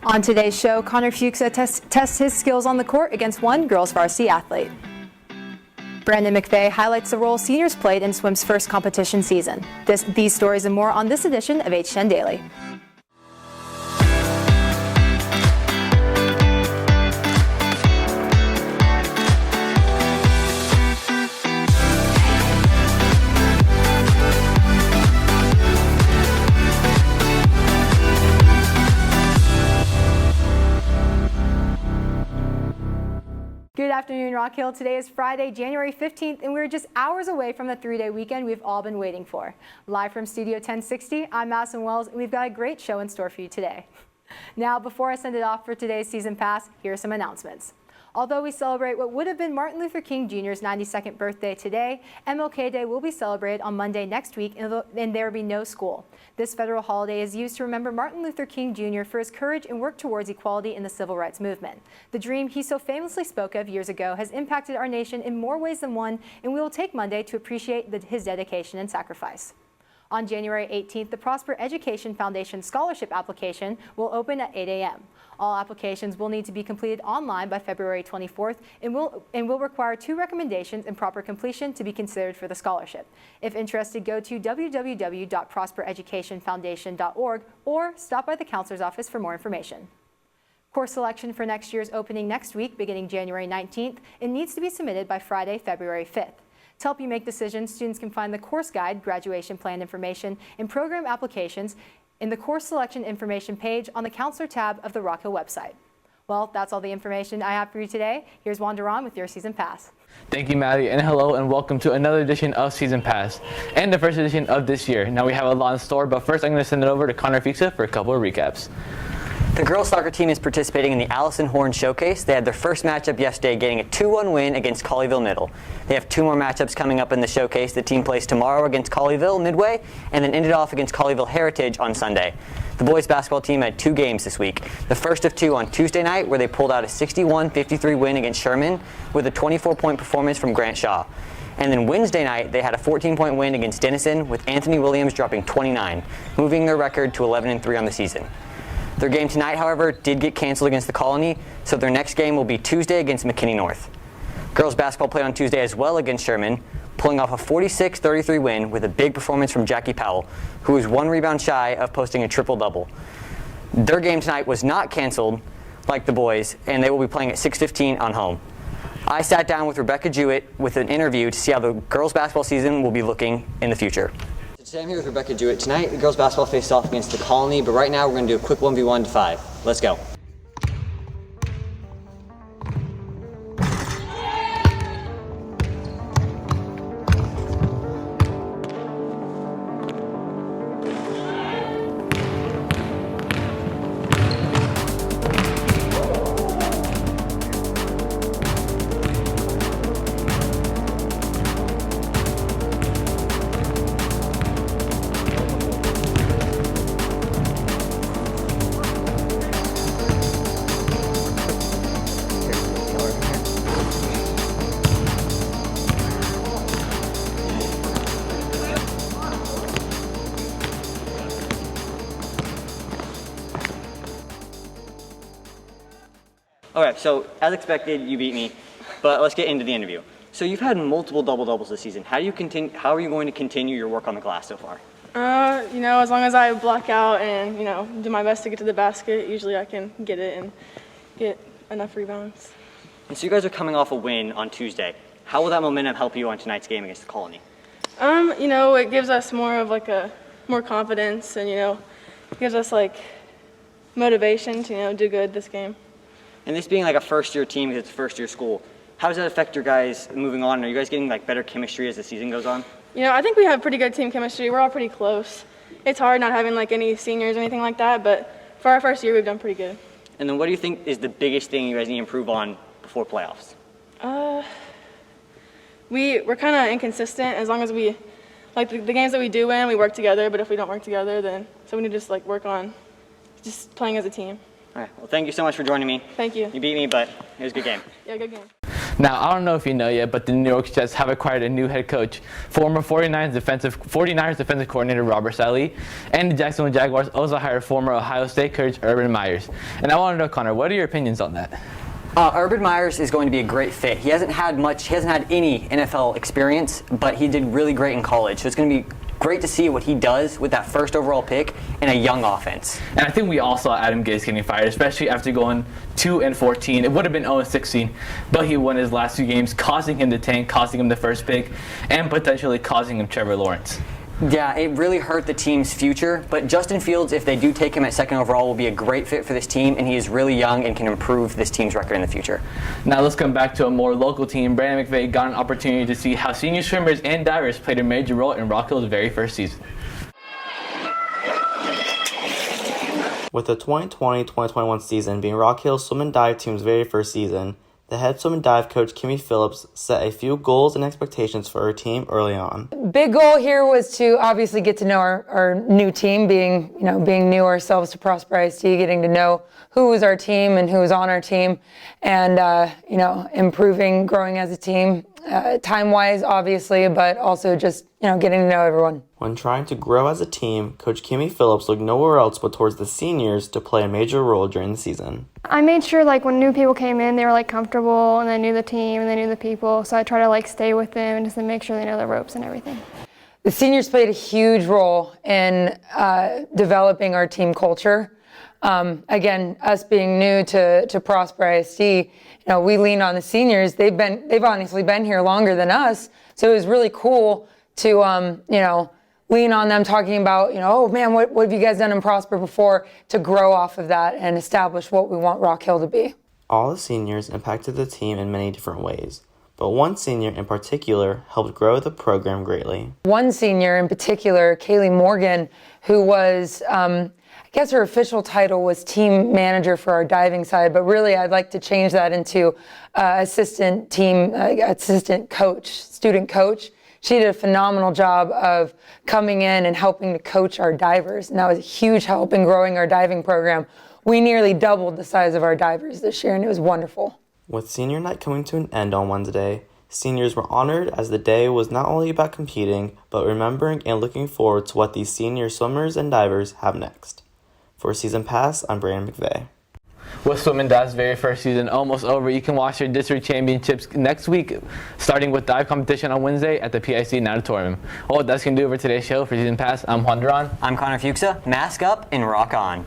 On today's show, Fuxa tests his skills on the court against one girls varsity athlete. Brandon McVeigh highlights the role seniors played in swim's first competition season. These stories and more on this edition of HTN Daily. Good afternoon, Rock Hill. Today is Friday, January 15th, and we're just hours away from the three-day weekend we've all been waiting for. Live from Studio 1060, I'm Madison, and we've got a great show in store for you today. Now, before I send it off for today's season pass, here are some announcements. Although we celebrate what would have been Martin Luther King Jr.'s 92nd birthday today, MLK Day will be celebrated on Monday next week, and there will be no school. This federal holiday is used to remember Martin Luther King Jr. for his courage and work towards equality in the civil rights movement. The dream he so famously spoke of years ago has impacted our nation in more ways than one, and we will take Monday to appreciate his dedication and sacrifice. On January 18th, the Prosper Education Foundation scholarship application will open at 8 a.m. All applications will need to be completed online by February 24th and will require 2 recommendations and proper completion to be considered for the scholarship. If interested, go to www.prospereducationfoundation.org or stop by the counselor's office for more information. Course selection for next year's opening next week, beginning January 19th, and needs to be submitted by Friday, February 5th. To help you make decisions, students can find the course guide, graduation plan information, and program applications in the course selection information page on the Counselor tab of the Rock Hill website. Well, that's all the information I have for you today. Here's Juan Duron with your Season Pass. Thank you, Maddie, and hello and welcome to another edition of Season Pass and the first edition of this year. Now we have a lot in store, but first I'm going to send it over to Fuxa for a couple of recaps. The girls soccer team is participating in the Allison Horn Showcase. They had their first matchup yesterday, getting a 2-1 win against Colleyville Middle. They have 2 more matchups coming up in the showcase. The team plays tomorrow against Colleyville Midway and then ended off against Colleyville Heritage on Sunday. The boys basketball team had 2 games this week. The first of 2 on Tuesday night, where they pulled out a 61-53 win against Sherman with a 24-point performance from Grant Shaw. And then Wednesday night, they had a 14-point win against Denison with Anthony Williams dropping 29, moving their record to 11-3 on the season. Their game tonight, however, did get canceled against the Colony, so their next game will be Tuesday against McKinney North. Girls basketball played on Tuesday as well against Sherman, pulling off a 46-33 win with a big performance from Jackie Powell, who was 1 rebound shy of posting a triple-double. Their game tonight was not canceled like the boys, and they will be playing at 6:15 on home. I sat down with Rebecca Jewett with an interview to see how the girls basketball season will be looking in the future. Today I'm here with Rebecca Jewett. Tonight the girls basketball faced off against the Colony, but right now we're going to do a quick 1v1 to 5. Let's go. Okay, so as expected, you beat me, but let's get into the interview. So you've had multiple double-doubles this season. How are you going to continue your work on the glass so far? As long as I block out and, do my best to get to the basket, usually I can get it and get enough rebounds. And so you guys are coming off a win on Tuesday. How will that momentum help you on tonight's game against the Colony? It gives us more of more confidence and, it gives us motivation to, do good this game. And this being a first-year team because it's a first-year school, how does that affect your guys moving on? Are you guys getting better chemistry as the season goes on? I think we have pretty good team chemistry. We're all pretty close. It's hard not having any seniors or anything like that, but for our first year, we've done pretty good. And then what do you think is the biggest thing you guys need to improve on before playoffs? We're kind of inconsistent. As long as we, the games that we do win, we work together, but if we don't work together, so we need to just work on just playing as a team. All right, well, thank you so much for joining me. Thank you. You beat me, but it was a good game. Yeah, good game. Now, I don't know if you know yet, but the New York Jets have acquired a new head coach, former 49ers defensive coordinator Robert Saleh, and the Jacksonville Jaguars also hired former Ohio State coach Urban Meyers. And I want to know, Connor, what are your opinions on that? Urban Meyers is going to be a great fit. He hasn't had any NFL experience, but he did really great in college. So it's going to be great to see what he does with that first overall pick in a young offense. And I think we all saw Adam Gase getting fired, especially after going 2-14. It would have been 0-16, but he won his last 2 games, causing him to tank, costing him the first pick, and potentially causing him Trevor Lawrence. Yeah, it really hurt the team's future, but Justin Fields, if they do take him at 2nd overall, will be a great fit for this team, and he is really young and can improve this team's record in the future. Now let's come back to a more local team. Brandon McVeigh got an opportunity to see how senior swimmers and divers played a major role in Rock Hill's very first season. With the 2020-2021 season being Rock Hill's swim and dive team's very first season, the head swim and dive coach, Kimmy Phillips, set a few goals and expectations for her team early on. Big goal here was to obviously get to know our new team, being new ourselves to Prosper ISD, getting to know who was our team and who was on our team, and improving, growing as a team, time-wise obviously, but also just getting to know everyone. When trying to grow as a team, Coach Kimmy Phillips looked nowhere else but towards the seniors to play a major role during the season. I made sure when new people came in, they were comfortable and they knew the team and they knew the people, so I try to stay with them and just to make sure they know the ropes and everything. The seniors played a huge role in developing our team culture. Again, us being new to Prosper ISD, we lean on the seniors. They've honestly been here longer than us, so it was really cool to lean on them, talking about oh man, what have you guys done in Prosper before, to grow off of that and establish what we want Rock Hill to be. All the seniors impacted the team in many different ways, but one senior in particular helped grow the program greatly. One senior in particular, Kaylee Morgan, who was I guess her official title was team manager for our diving side, but really I'd like to change that into assistant coach, student coach. She did a phenomenal job of coming in and helping to coach our divers, and that was a huge help in growing our diving program. We nearly doubled the size of our divers this year, and it was wonderful. With senior night coming to an end on Wednesday, seniors were honored as the day was not only about competing, but remembering and looking forward to what these senior swimmers and divers have next. For Season Pass, I'm Brandon McVeigh. With swim and dive's very first season almost over, you can watch your district championships next week, starting with dive competition on Wednesday at the PIC Auditorium. Well, that's going to do it for today's show. For Season Pass, I'm Juan Duron. I'm Fuxa. Mask up and rock on.